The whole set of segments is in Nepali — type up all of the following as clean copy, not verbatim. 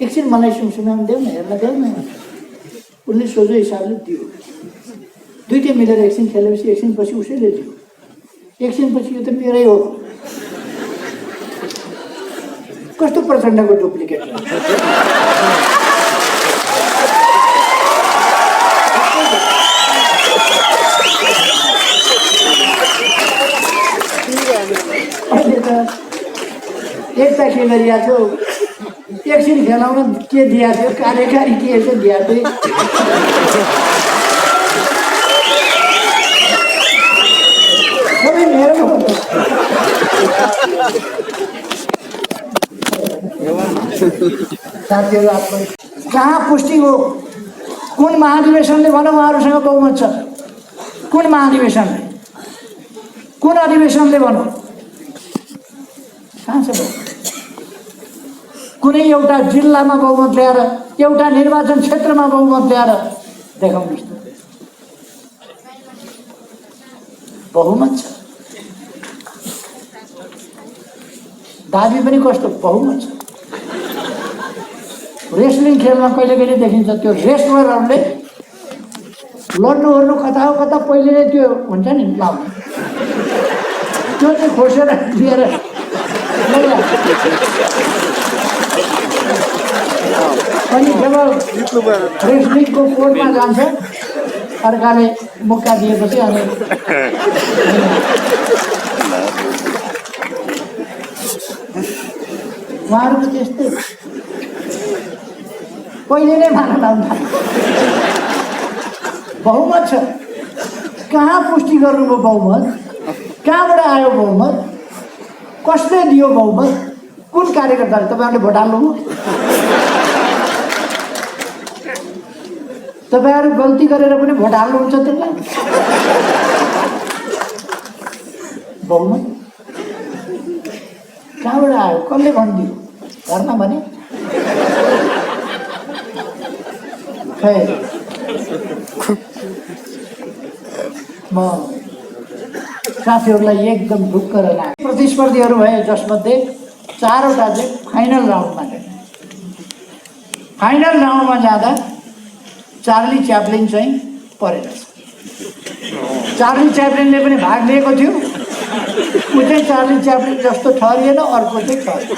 एकछिन मलाई सुनाउनु देऊ न, हेर्न देऊ न। उसले सोझो हिसाबले दियो। दुइटै मिलेर एकछिन खेलेपछि एकछिनपछि उसैले दियो। एकछिनपछि यो त मेरै हो। कस्तो प्रचण्डको डुप्लिकेट अहिले त एकता के गरिरहेको थियो, एकछिन खेलाउन के दिएको थियो, कार्यकारी के यसो दिएको थियो। सबै मेरो साथीहरू आफ्नो कहाँ पुष्टि हो? कुन महाधिवेशनले भनौँ उहाँहरूसँग बहुमत छ? कुन महाधिवेशनले, कुन अधिवेशनले भनौँ? कहाँ छ? कुनै एउटा जिल्लामा बहुमत ल्याएर, एउटा निर्वाचन क्षेत्रमा बहुमत ल्याएर देखाउनुहोस् त। बहुमत छ, दाबी पनि कस्तो बहुमत छ। रेस्लिङ खेलमा कहिले कहिले देखिन्छ त्यो रेस्लरहरूले लड्नु ओर्नु कता हो कता पहिले नै त्यो हुन्छ नि लाउने, त्यो चाहिँ खोसेर दिएर अनि जब रेस्लिङको कोर्टमा जान्छ अर्काले मुक्का दिएपछि अनि उहाँहरूको त्यस्तै पहिले नै मान्न लाउँदा बहुमत छ। कहाँ पुष्टि गर्नुभयो बहुमत? कहाँबाट आयो बहुमत? कसले दियो बहुमत? कुन कार्यकर्ताले? तपाईँहरूले भोट हाल्नुभयो? तपाईँहरू गल्ती गरेर पनि भोट हाल्नुहुन्छ त्यसलाई? बहुमत कहाँबाट आयो? कसले भनिदियो? घरमा भने म साथीहरूलाई एकदम ढुक्क रहेन। प्रतिस्पर्धीहरू भए जसमध्ये 4वटा चाहिँ फाइनल राउन्डमा गए। फाइनल राउन्डमा जाँदा चार्ली च्याप्लिन चाहिँ परेर छ। चार्ली च्याप्लिनले पनि भाग लिएको थियो, ऊ चाहिँ चार्ली च्याप्लिन जस्तो ठहरिएन, अर्को चाहिँ ठहरियो।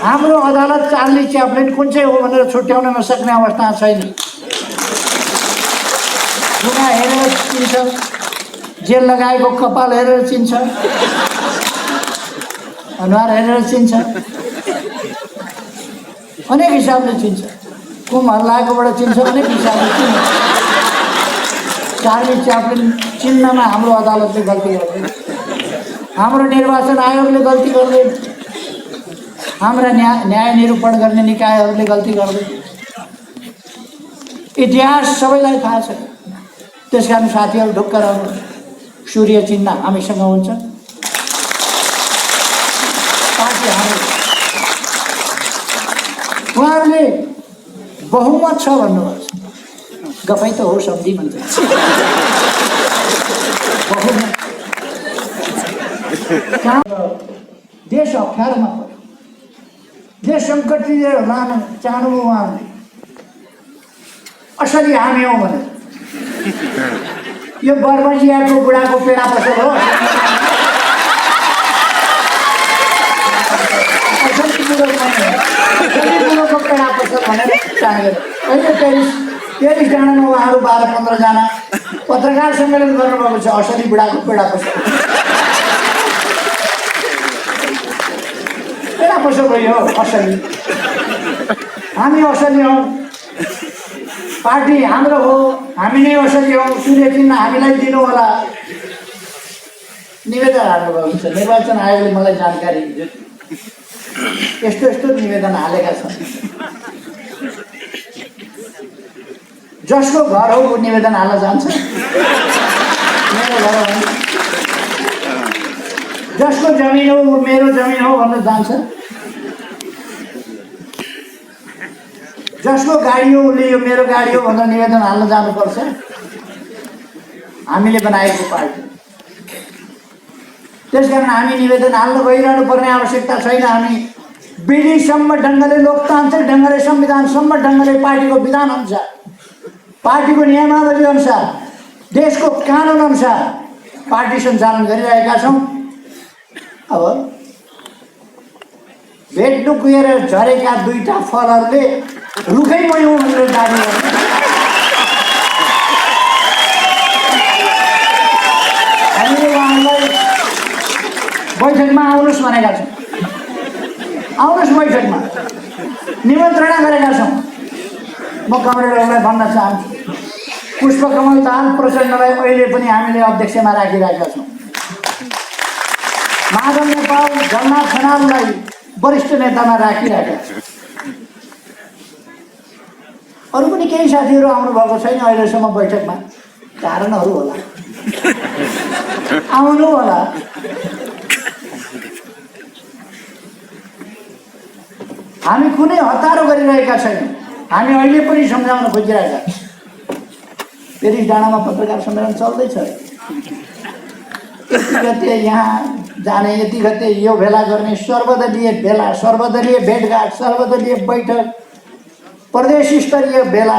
हाम्रो अदालत चार्ली च्याप्लिन कुन चाहिँ हो भनेर छुट्याउन नसक्ने अवस्था छैन। गुना हेरेर चिन्छ, जेल लगाएको कपाल हेरेर चिन्छ, अनुहार हेरेर चिन्छ, अनेक हिसाबले चिन्छ। कुम हल्लाएकोबाट चिन्छ, अनेक हिसाबले चिन्छ। चार्ली च्याप्लिन चिन्नमा हाम्रो अदालतले गल्ती गर्दैन, हाम्रो निर्वाचन आयोगले गल्ती गर्दैन, हाम्रा न्याय निरूपण गर्ने निकायहरूले गल्ती गर्दैन। इतिहास सबैलाई थाहा छ। त्यसकारण साथीहरू ढुक्क रहनु। सूर्य चिन्ह हामीसँग हुन्छ, पार्टी हामी। उहाँहरूले बहुमत छ भन्नुभएको छ, गफै त हो सम्झी भन्छ। बहुमत देश अप्ठ्यारोमा पर्यो, देश सङ्कटतिर लान चाहनुभयो उहाँहरूले। असली हामी हौ भनेर यो बर्मजियाको बुढाको पेडा पसल हो। असली बुढोको पेडा पसल भनेर चाहेर अहिले पेरिस डाँडामा उहाँहरू 12-15 जना पत्रकार सम्मेलन गर्नुभएको छ। असली बुढाको पेडा पसल, पेडा पसल भयो असली। हामी असली हौ, पार्टी हाम्रो हो, हामी नै असली हौ, सूर्य चिन्ह हामीलाई दिनु होला निवेदन हाल्नुभएको छ। निर्वाचन आयोगले मलाई जानकारी दियो, यस्तो यस्तो निवेदन हालेका छन्। जसको घर हो ऊ निवेदन हाल्न जान्छ, मेरो घर हो। जसको जमिन हो ऊ मेरो जमिन हो भन्न जान्छ। जसको गाडी हो उसले यो मेरो गाडी हो भनेर निवेदन हाल्न जानुपर्छ। हामीले बनाएको पार्टी, त्यसकारण हामी निवेदन हाल्न गइरहनु पर्ने आवश्यकता छैन। हामी विधिसम्म ढङ्गले, लोकतान्त्रिक ढङ्गले, संविधानसम्म ढङ्गले, पार्टीको विधान अनुसार, पार्टीको नियमावली अनुसार, देशको कानुन अनुसार पार्टी सञ्चालन गरिरहेका छौँ। अब भेट्नु गएर झरेका दुईटा फलहरूले रुखै मै हुँ भनेर दाबी गर्छ। हामीले उहाँलाई बैठकमा आउनुहोस् भनेका छौँ, आउनुहोस् बैठकमा निमन्त्रणा गरेका छौँ। म कमरेडहरूलाई भन्न चाहन्छु, पुष्पकमल दाहाल प्रचण्डलाई अहिले पनि हामीले अध्यक्षमा राखिरहेका छौँ। माधव नेपाल, जगन्नाथ खनाललाई वरिष्ठ नेतामा राखिरहेका छौँ। अरू पनि केही साथीहरू आउनुभएको छैन अहिलेसम्म बैठकमा, कारणहरू होला, आउनु होला। हामी कुनै हतारो गरिरहेका छैनौँ, हामी अहिले पनि सम्झाउन खोजिरहेका छौँ। पेरिस डाँडामा पत्रकार सम्मेलन चल्दैछ, यति गते यहाँ जाने, यति गते यो भेला गर्ने, सर्वदलीय भेला, सर्वदलीय भेटघाट, सर्वदलीय बैठक, प्रदेश स्तरीय भेला।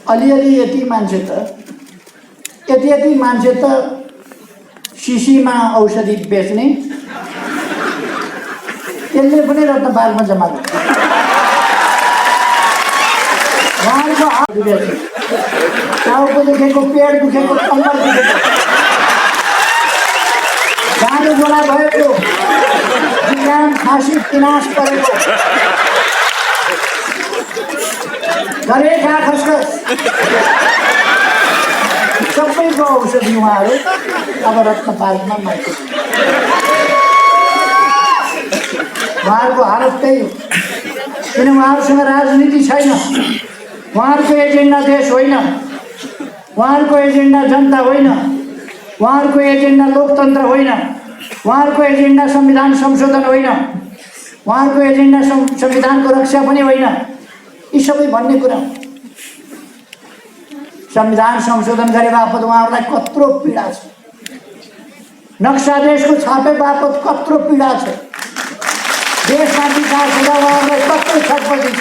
अलिअलि यति मान्छे त, यति मान्छे त शिशीमा औषधि बेच्ने, त्यसले पनि रत्नपार्कमा जम्मा गर्छ। उहाँहरूको हात दुखेको, टाउको दुखेको, पेट दुखेको, कम्मर दुखेको, जाडो गोला भएको, जुकाम, खाँसी, पिनास परेको, गरेका खसखस, सबैको औषधि उहाँहरू अब रत्नपार्कमा मान्छे। उहाँहरूको हालत त्यही हो, किन उहाँहरूसँग राजनीति छैन, उहाँहरूको एजेन्डा देश होइन, उहाँहरूको एजेन्डा जनता होइन, उहाँहरूको एजेन्डा लोकतन्त्र होइन, उहाँहरूको एजेन्डा संविधान संशोधन होइन, उहाँहरूको एजेन्डा संविधानको रक्षा पनि होइन। यी सबै भन्ने कुरा, संविधान संशोधन गरे बापत उहाँहरूलाई कत्रो पीडा छ, नक्सा देशको छापे बापत कत्रो पीडा छ, देशमा विकास हुँदा उहाँहरूलाई कत्रो छटपटी छ।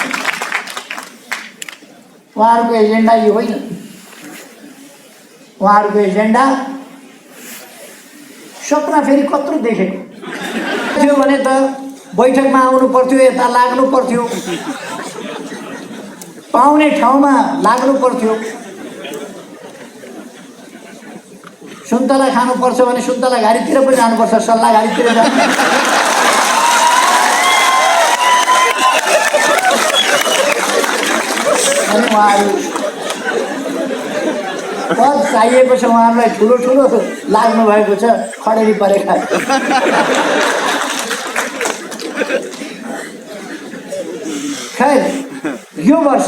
उहाँहरूको एजेन्डा यो होइन, उहाँहरूको एजेन्डा सपना फेरि कत्रो देखेको थियो भने त बैठकमा आउनु पर्थ्यो, यता लाग्नु पर्थ्यो, पाउने ठाउँमा लाग्नु पर्थ्यो। सुन्तला खानुपर्छ भने सुन्तला घारीतिर पनि जानुपर्छ, सल्लाह घारीतिर जानु। अनि उहाँहरू पद चाहिएको छ, उहाँहरूलाई ठुलो ठुलो लाग्नु भएको छ, खडेरी परेका। खैर यो वर्ष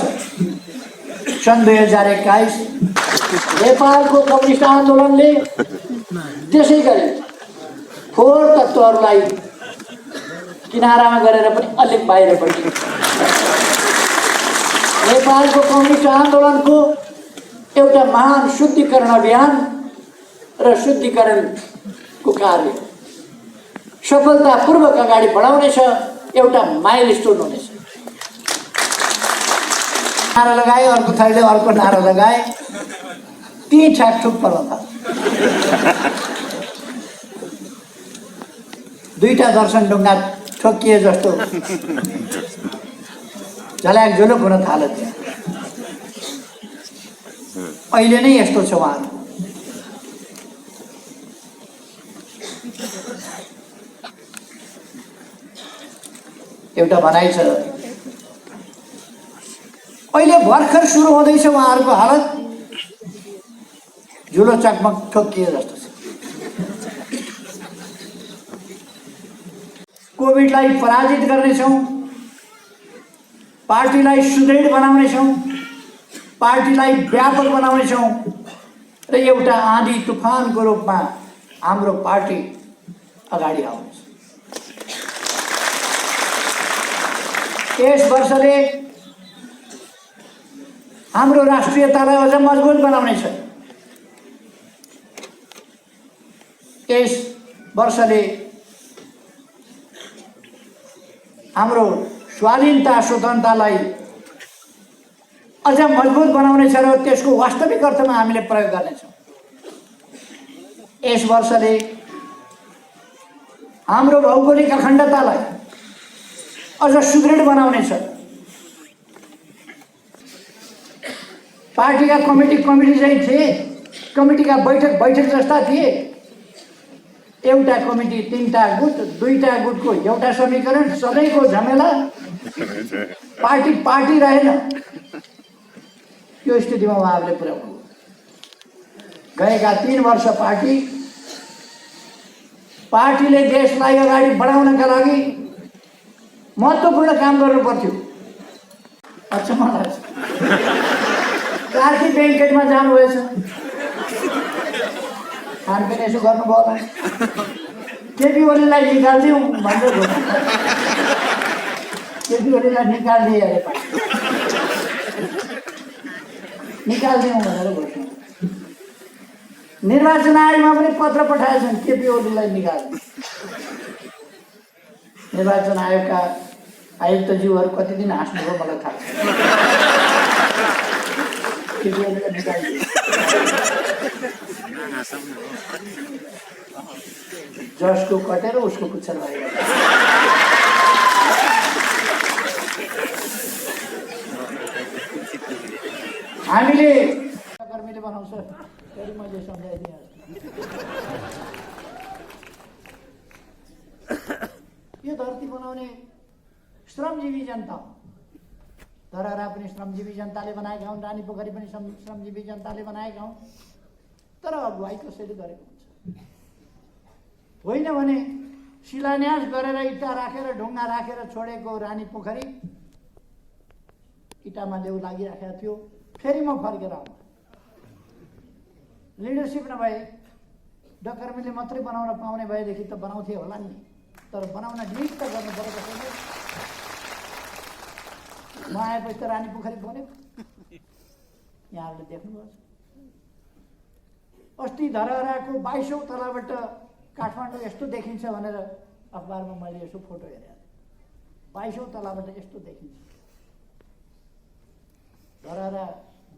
सन् 2021 नेपालको कम्युनिस्ट आन्दोलनले त्यसै गरी फोहोर तत्त्वहरूलाई किनारामा गरेर पनि अलिक बाहिर बढ्यो। नेपालको कम्युनिस्ट आन्दोलनको एउटा महान शुद्धिकरण अभियान र शुद्धिकरणको कार्य सफलतापूर्वक अगाडि बढाउनेछ, एउटा माइलस्टोन हुनेछ। नारा लगाए, अर्को थैले अर्को नारा लगाए, ती ठ्याकठुक पर्न थाल्यो। दुईटा दर्शन ढुङ्गा ठोकिए जस्तो झल्याक झुलुक हुन थाल्यो। अहिले नै यस्तो छ उहाँहरू। एउटा भनाइ छ, अहिले भर्खर सुरु हुँदैछ उहाँहरूको हालत, झुलो चकमक ठोकिए जस्तो छ। कोभिडलाई पराजित गर्नेछौँ, पार्टीलाई सुदृढ बनाउनेछौँ, पार्टीलाई व्यापक बनाउनेछौँ र एउटा आँधी तुफानको रूपमा हाम्रो पार्टी अगाडि आउनेछ। यस वर्षले हाम्रो राष्ट्रियतालाई अझ मजबुत बनाउनेछ। यस वर्षले हाम्रो स्वाधीनता स्वतन्त्रतालाई अझ मजबुत बनाउनेछ र त्यसको वास्तविक अर्थमा हामीले प्रयोग गर्नेछौँ। यस वर्षले हाम्रो भौगोलिक अखण्डतालाई अझ सुदृढ बनाउनेछ। पार्टीका कमिटी चाहिँ थिए, कमिटीका बैठक जस्ता थिए। एउटा कमिटी 3टा गुट, 2टा गुटको एउटा समीकरण, सबैको झमेला, पार्टी रहेन। यो स्थितिमा उहाँहरूले पुर्याउनु गएका 3 वर्ष पार्टीले देशलाई अगाडि बढाउनका लागि महत्त्वपूर्ण काम गर्नु पर्थ्यो। अचम्म लाग्छ। कार्की ब्याङ्केटमा जानुभएछ, खानपिन यसो गर्नुभयो होला, केपी ओलीलाई निकालिदिउँ भनेर केपी ओलीलाई निकालिदिए अरे निकालिदिउँ भनेर घोषणा। निर्वाचन आयोगमा पनि पत्र पठाएछन् केपी ओलीलाई निकाल्नु। निर्वाचन आयोगका आयुक्तज्यूहरू कति दिन हाँस्नुभयो मलाई थाहा छैन। केपी ओलीलाई निकाल्नु जसको कटेर उसको पुच्छर भयो। हामीले कर्मीले बनाउँछ, फेरि मैले सम्झाइदिएँ। यो धरती बनाउने श्रमजीवी जनता, धरहरा पनि श्रमजीवी जनताले बनाएका हुन्, रानी पोखरी पनि श्रमजीवी जनताले बनाएका हुन्। तर अगुवाई कसैले गरेको हुन्छ। होइन भने शिलान्यास गरेर इँटा राखेर ढुङ्गा राखेर छोडेको रानी पोखरी इँटामा लेउ लागिराखेको थियो। फेरि म फर्केर आउँ। लिडरसिप नभए डकर्मीले मात्रै बनाउन पाउने भएदेखि त बनाउँथे होला नि, तर बनाउन नियुक्त गर्नु पर्यो कसैले। म आएपछि त रानी पोखरी बन्यो, यहाँहरूले देख्नुभयो। अस्ति धरहराको 22औं तलाबाट काठमाडौँ यस्तो देखिन्छ भनेर अखबारमा मैले यसो फोटो हेरेँ। 22औं तलाबाट यस्तो देखिन्छ। धरहरा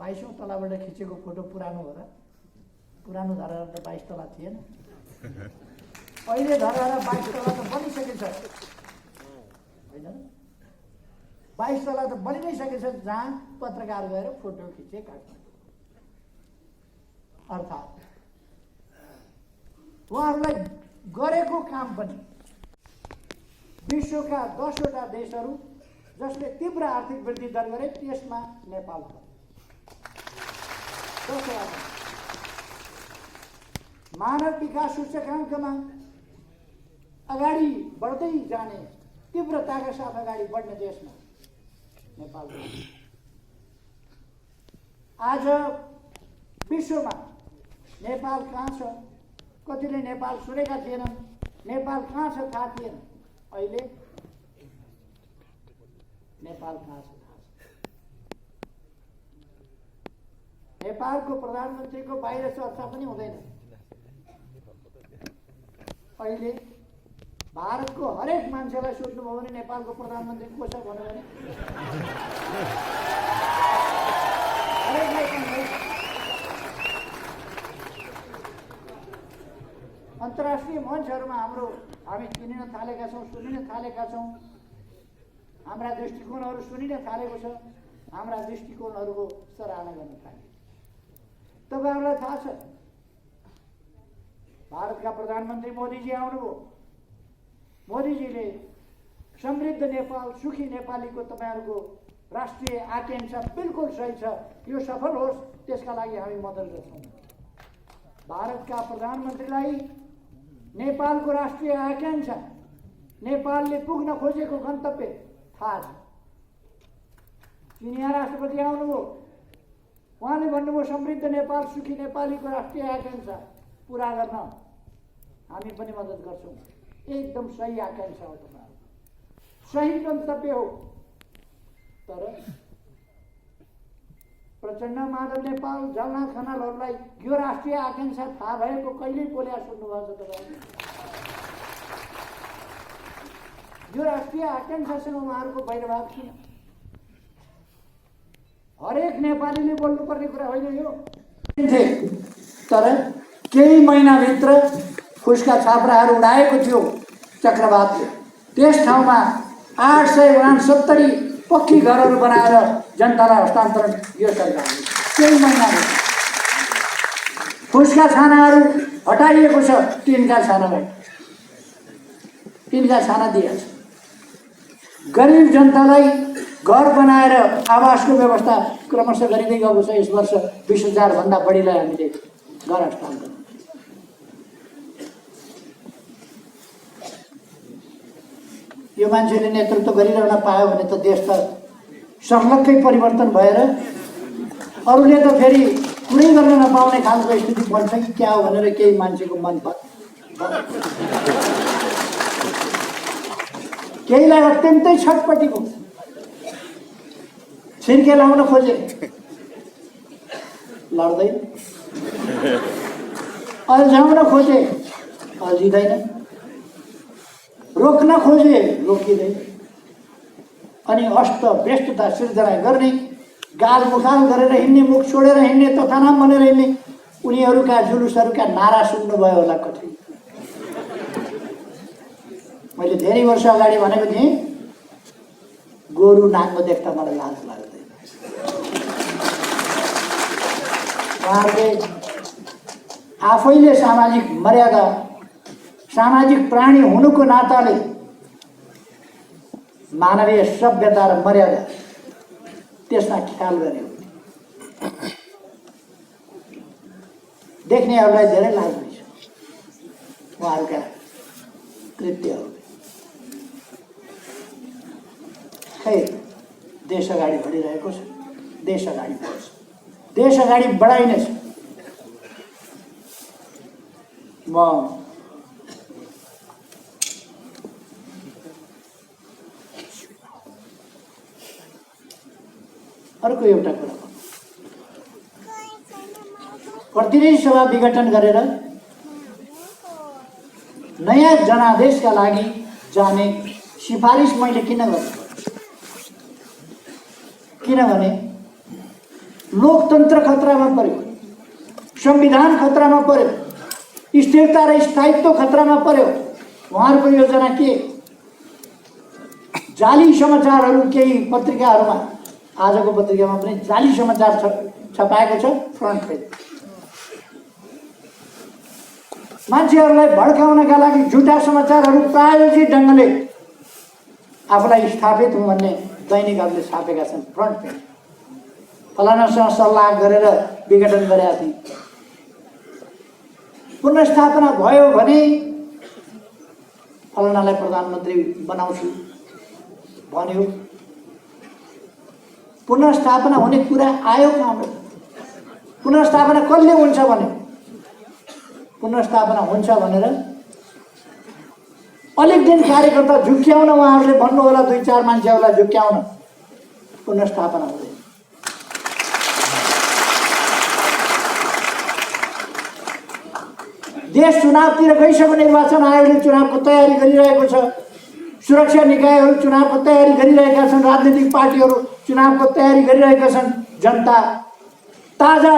22औं तलाबाट खिचेको फोटो पुरानो हो र? पुरानो धरहरा त 22 तला थिएन। अहिले धरहरा 22 तला त बनिसकेछ, होइन? 22 तला त बनि नै सकेछ, जहाँ पत्रकार गएर फोटो खिचे काठमाडौँ। अर्थात् उहाँहरूलाई गरेको काम पनि विश्वका 10वटा देशहरू जसले तीव्र आर्थिक वृद्धि दर गरे त्यसमा नेपाल छ। 10वटा मानव विकास सूचकाङ्कमा अगाडि बढ्दै जाने तीव्रताका साथ अगाडि बढ्ने देशमा नेपाल छ। आज विश्वमा नेपाल कहाँ छ? कतिले नेपाल सुनेका थिएनन्। नेपाल कहाँ छ थाहा थिएन। अहिले नेपाल कहाँ छ थाहा छ। नेपालको प्रधानमन्त्रीको बाहिर चर्चा पनि हुँदैन। अहिले भारतको हरेक मान्छेलाई सोध्नुभयो भने नेपालको प्रधानमन्त्री को छ भन्यो भने हरेकलाई अन्तर्राष्ट्रिय मञ्चहरूमा हामी चिनिन थालेका छौँ, सुनिन थालेका छौँ। हाम्रा दृष्टिकोणहरू सुनिन थालेको छ। हाम्रा दृष्टिकोणहरूको सराहना गर्न थाले। तपाईँहरूलाई थाहा छ, भारतका प्रधानमन्त्री मोदीजी आउनुभयो। मोदीजीले समृद्ध नेपाल, सुखी नेपालीको तपाईँहरूको राष्ट्रिय आकांक्षा बिल्कुल सही छ, यो सफल होस् त्यसका लागि हामी मद्दत गर्छौँ। भारतका प्रधानमन्त्रीलाई नेपालको राष्ट्रिय आकांक्षा, नेपालले पुग्न खोजेको गन्तव्य थाहा छ। चिनिया राष्ट्रपति आउनुभयो, उहाँले भन्नुभयो समृद्ध नेपाल, सुखी नेपालीको राष्ट्रिय आकांक्षा पुरा गर्न हामी पनि मद्दत गर्छौँ। एकदम सही आकांक्षा हो, तपाईँहरू सही गन्तव्य हो। तर प्रचण्ड, माधव नेपाल, जलनाथ खनालहरूलाई यो राष्ट्रिय आकांक्षा थाहा भएको कहिल्यै बोल्या सुन्नुभएको छ तपाईँले? यो राष्ट्रिय आकांक्षासँग उहाँहरूको वैरभाव किन? हरेक नेपालीले बोल्नुपर्ने कुरा होइन यो। तर केही महिनाभित्र फुसका छाप्राहरू उडाएको थियो चक्रवातले। त्यस ठाउँमा 869 पक्की घरहरू बनाएर जनतालाई हस्तान्तरण यो सरकारले केही महिनाभित्र। फुसका छानाहरू हटाइएको छ, टिनका छानालाई टिनका छाना दिएछ। गरिब जनतालाई घर बनाएर आवासको व्यवस्था क्रमशः गरिँदै गएको छ। यस वर्ष 20,000 भन्दा बढीलाई हामीले घर हस्तान्तरण। यो मान्छेले नेतृत्व गरिरहन पायो भने त देश त सर्लक्कै परिवर्तन भएर अरूले त फेरि कुरै गर्न नपाउने खालको स्थिति बन्छ कि क्या हो भनेर केही मान्छेको मन केहीलाई अत्यन्तै छटपटीको छिर्के लाउन खोजे, लड्दैन। अल्झाउन खोजे, अल्झिँदैन। रोक्न खोजे, रोकिँदैन। अनि अस्त व्यस्तता सिर्जना गर्ने, गालमुखाल गरेर हिँड्ने, मुख छोडेर हिँड्ने, तथानाम भनेर हिँड्ने उनीहरूका जुलुसहरूका नारा सुन्नुभयो होला कठिन। मैले धेरै वर्ष अगाडि भनेको थिएँ, गोरु नाङ्गो देख्दा मलाई लाज लाग्दैन। उहाँहरूले आफैले सामाजिक मर्यादा, सामाजिक प्राणी हुनुको नाताले मानवीय सभ्यता र मर्यादा त्यसमा ख्याल गरे। देख्नेहरूलाई धेरै लाज हुन्छ उहाँहरूका कृत्यहरू। खै देश अगाडि बढिरहेको छ, देश अगाडि बढ्छ, देश अगाडि बढाइनेछ। म अर्को एउटा कुरा प्रतिनिधि सभा विघटन गरेर नयाँ जनादेशका लागि जाने सिफारिस मैले किन गरेँ? किनभने लोकतन्त्र खतरामा पर्यो, संविधान खतरामा पर्यो, स्थिरता र स्थायित्व खतरामा पर्यो। उहाँहरूको योजना के? जाली समाचारहरू केही पत्रिकाहरूमा, आजको पत्रिकामा पनि जाली समाचार छपाएको छ, फ्रन्ट पेज। मान्छेहरूलाई भड्काउनका लागि झुटा समाचारहरू प्रायोजित ढङ्गले आफूलाई स्थापित हुँ भन्ने दैनिकहरूले छापेका छन् फ्रन्ट पेज। फलानासँग सल्लाह गरेर विघटन गरेका थिए। पुनर्स्थापना भयो भने फलानालाई प्रधानमन्त्री बनाउँछु भन्यो। पुनर्स्थापना हुने कुरा आयो कहाँबाट? पुनर्स्थापना कहिले हुन्छ भने पुनर्स्थापना हुन्छ भनेर अलिक दिन कार्यकर्ता झुक्क्याउन उहाँहरूले भन्नु होला, 2-4 मान्छेहरूलाई झुक्क्याउन, पुनर्स्थापना हुँदैन। देश चुनावतिर गइसक्यो, निर्वाचन आयोगले चुनावको तयारी गरिरहेको छ, सुरक्षा निकायहरू चुनावको तयारी गरिरहेका छन्, राजनीतिक पार्टीहरू चुनावको तयारी गरिरहेका छन्। जनता ताजा